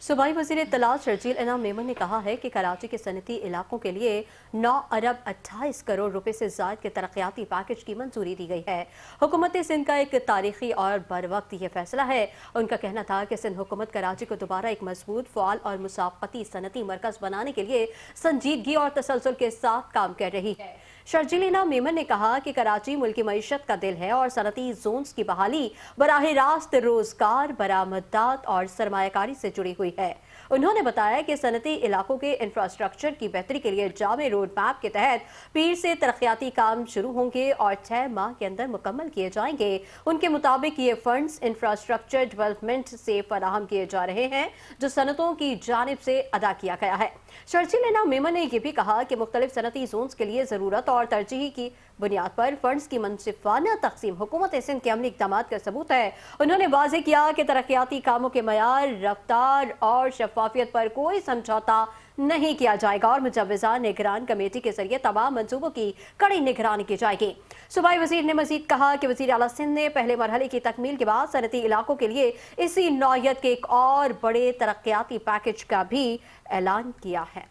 सूबाई वज़ीर इत्तलात शर्जील इनाम मेमन ने कहा है कि कराची के सनती इलाकों के लिए 9 अरब 28 करोड़ रुपए से ज़ायद के तरक्याती पैकेज की मंजूरी दी गई है। हुकूमत सिंध का एक तारीखी और बरवक्त ये फैसला है। उनका कहना था कि सिंध हुकूमत कराची को दोबारा एक मजबूत, फ़आल और मुसाफ़ती सनती मरकज़ बनाने के लिए संजीदगी और तसलसल के साथ काम कर रही है। शर्जील इनाम मेमन ने कहा कि कराची मुल्की मईशत का दिल है और सनती जोन्स की बहाली बराह रास्त रोजगार, बरामदात और सरमायाकारी से जुड़ी हुई है। उन्होंने बताया कि सनती इलाकों के इंफ्रास्ट्रक्चर की बेहतरी के लिए जामे रोड मैप के तहत पीर से तरक्याती काम शुरू होंगे और 6 माह के अंदर मुकम्मल किए जाएंगे। उनके मुताबिक ये फंड्स इंफ्रास्ट्रक्चर डेवलपमेंट से फराहम किए जा रहे हैं जो सनतों की जानिब से अदा किया गया है। शर्जील इनाम मेमन ने यह भी कहा कि मुख्तलिफ सनती जोन्स के लिए ज़रूरत और तरजीह की बुनियाद पर फंड्स की मुनसिफाना तकसीम हुकूमत सिंध के अमली इक़दामात का सबूत है। उन्होंने वाज़ेह किया कि तरक्याती कामों के मयार, रफ्तार और शफाफियत पर कोई समझौता नहीं किया जाएगा और मुजव्वज़ा निगरान कमेटी के जरिए तमाम मंसूबों की कड़ी निगरानी की जाएगी। सूबाई वज़ीर ने मजीद कहा कि वज़ीर आला सिंध ने पहले मरहले की तकमील के बाद सनती इलाकों के लिए इसी नौयत के एक और बड़े तरक्याती पैकेज का भी ऐलान किया है।